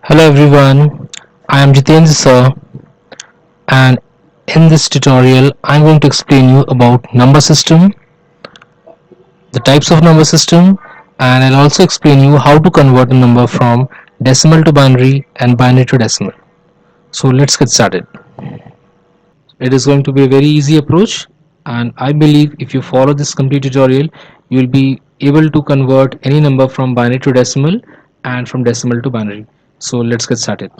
Hello everyone, I am Jitendra sir, and in this tutorial I am going to explain you about number system, the types of number system, and I'll also explain you how to convert a number from decimal to binary and binary to decimal. So let's get started. It is going to be a very easy approach, and I believe if you follow this complete tutorial you will be able to convert any number from binary to decimal and from decimal to binary. So let's get started.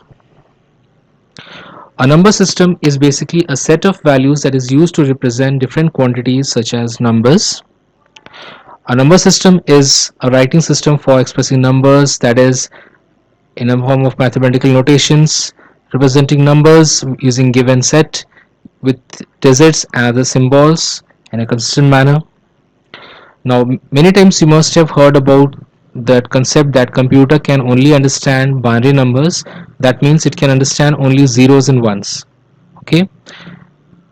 A number system is basically a set of values that is used to represent different quantities such as numbers. A number system is a writing system for expressing numbers, that is in a form of mathematical notations representing numbers using given set with digits and other symbols in a consistent manner. Now many times you must have heard about that concept that computer can only understand binary numbers. That means it can understand only zeros and ones. Okay,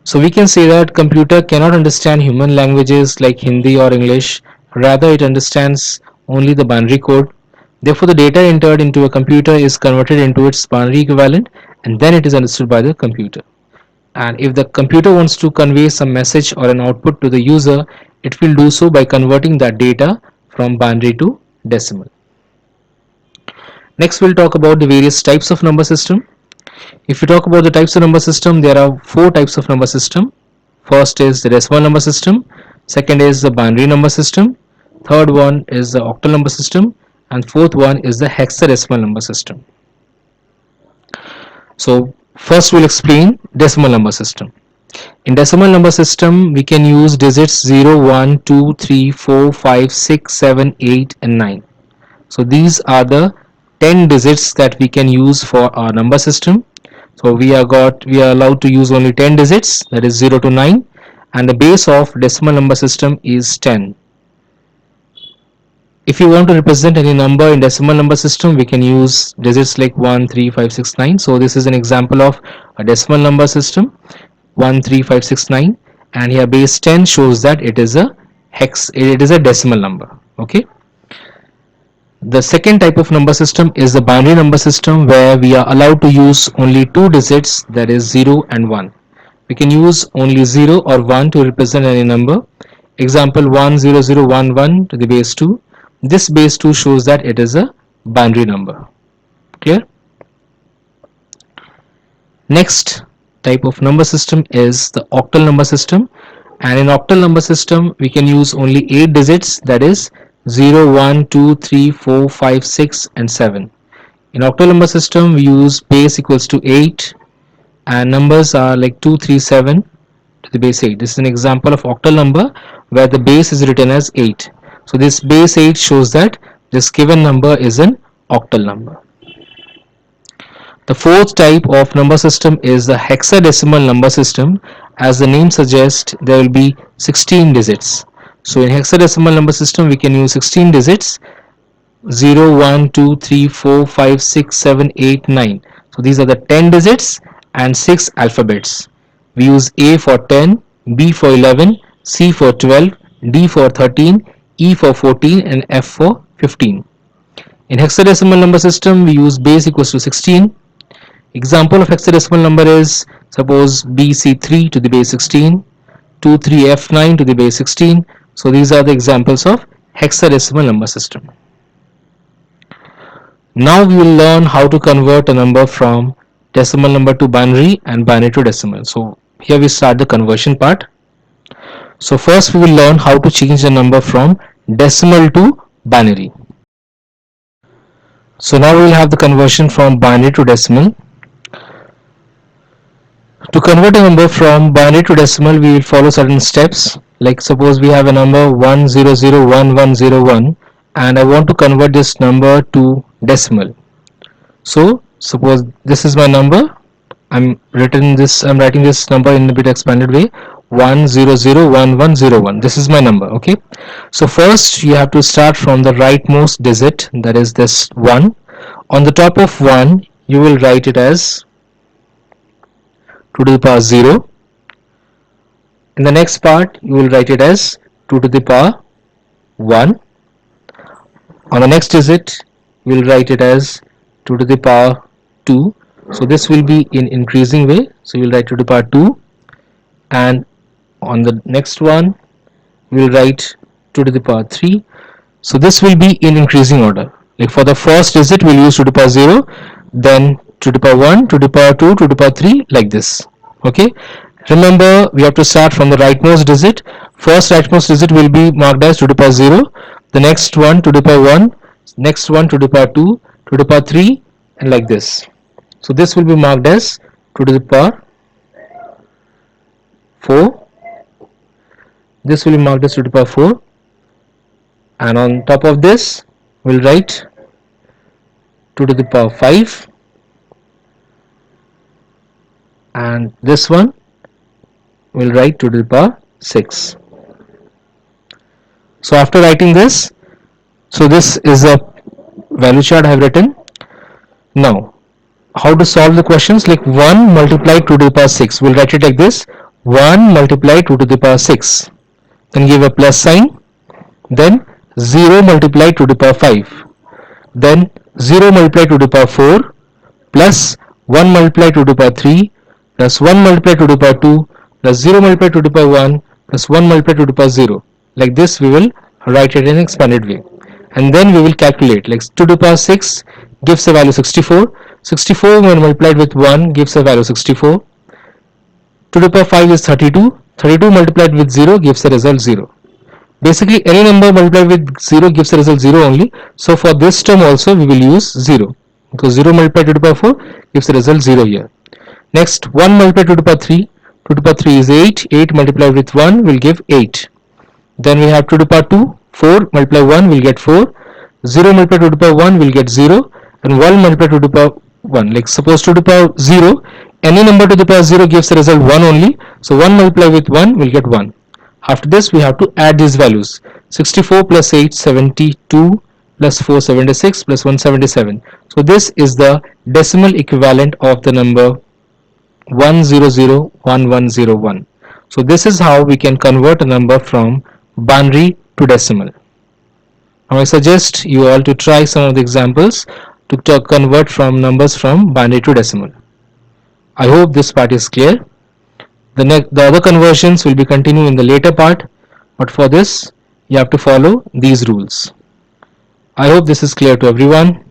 so we can say that computer cannot understand human languages like Hindi or English, rather it understands only the binary code. Therefore the data entered into a computer is converted into its binary equivalent and then it is understood by the computer. And if the computer wants to convey some message or an output to the user, it will do so by converting that data from binary to decimal. Next we'll talk about the various types of number system. If you talk about the types of number system, there are four types of number system. First is the decimal number system, second is the binary number system, third one is the octal number system, and fourth one is the hexadecimal number system. So first we'll explain decimal number system. In decimal number system, we can use digits 0, 1, 2, 3, 4, 5, 6, 7, 8 and 9. So these are the 10 digits that we can use for our number system. So we are allowed to use only 10 digits, that is 0 to 9, and the base of decimal number system is 10. If you want to represent any number in decimal number system, we can use digits like 1, 3, 5, 6, 9. So this is an example of a decimal number system, 1, 3, 5, 6, 9, and here base 10 shows that it is a decimal number. Okay. The second type of number system is the binary number system, where we are allowed to use only two digits, that is 0 and 1. We can use only 0 or 1 to represent any number. Example 10011 to the base 2. This base 2 shows that it is a binary number. Clear? Next type of number system is the octal number system, and in octal number system we can use only 8 digits, that is 0, 1, 2, 3, 4, 5, 6 and 7. In octal number system we use base equals to 8 and numbers are like 237 to the base 8. This is an example of octal number where the base is written as 8. So this base 8 shows that this given number is an octal number. The fourth type of number system is the hexadecimal number system. As the name suggests, there will be 16 digits. So in hexadecimal number system we can use 16 digits, 0, 1, 2, 3, 4, 5, 6, 7, 8, 9. So these are the 10 digits and 6 alphabets. We use A for 10, B for 11, C for 12, D for 13, E for 14 and F for 15. In hexadecimal number system we use base equals to 16. Example of hexadecimal number is suppose BC3 to the base 16, 23F9 to the base 16. So these are the examples of hexadecimal number system. Now we will learn how to convert a number from decimal number to binary and binary to decimal. So here we start the conversion part. So first we will learn how to change the number from decimal to binary. So now we will have the conversion from binary to decimal. To convert a number from binary to decimal, we will follow certain steps. Like suppose we have a number 1001101 and I want to convert this number to decimal. So suppose this is my number. I'm writing this number in a bit expanded way, 1001101. This is my number. Okay. So first you have to start from the rightmost digit, that is this 1. On the top of 1 you will write it as 2 to the power 0. In the next part you will write it as 2 to the power 1. On the next digit you will write it as 2 to the power 2. So this will be in increasing way. So we'll write 2 to the power 2, and on the next one we'll write 2 to the power 3. So this will be in increasing order. Like for the first digit we'll use 2 to the power 0, then 2 to the power 1, 2 to the power 2, 2 to the power 3, like this. Okay. Remember, we have to start from the rightmost digit. First rightmost digit will be marked as 2 to the power 0. The next one 2 to the power 1, next one 2 to the power 2, 2 to the power 3, and like this. So this will be marked as 2 to the power 4. This will be marked as 2 to the power 4. And on top of this, we'll write 2 to the power 5. And this one, we'll write 2 to the power 6. So after writing this, so this is a value chart I have written. Now, how to solve the questions? Like 1 multiplied 2 to the power 6. We'll write it like this: 1 multiplied 2 to the power 6. Then give a plus sign. Then 0 multiplied 2 to the power 5. Then 0 multiplied 2 to the power 4 plus 1 multiplied 2 to the power 3 plus 1 multiplied 2 to the power 2 plus 0 multiplied 2 to the power 1 plus 1 multiplied 2 to the power 0. Like this we will write it in an expanded way. And then we will calculate, like 2 to the power 6 gives a value 64. 64 when multiplied with 1 gives a value 64. 2 to the power 5 is 32. 32 multiplied with 0 gives a result 0. Basically any number multiplied with 0 gives a result 0 only. So for this term also we will use 0, because 0 multiplied 2 to the power 4 gives a result 0 here. Next 1 multiplied 2 to the power 3. 2 to the power 3 is 8. 8 multiplied with 1 will give 8. Then we have 2 to the power 2. 4 multiply 1 will get 4. 0 multiplied 2 to the power 1 will get 0. And 1 multiplied 2 to the power 1. Like suppose 2 to the power 0. Any number to the power 0 gives the result 1 only. So 1 multiplied with 1 will get 1. After this we have to add these values. 64 plus 8, 72 plus 4, 76 plus 177. So this is the decimal equivalent of the number 1001101. So this is how we can convert a number from binary to decimal. Now I suggest you all to try some of the examples to convert from numbers from binary to decimal. I hope this part is clear. The other conversions will be continued in the later part, but for this you have to follow these rules. I hope this is clear to everyone.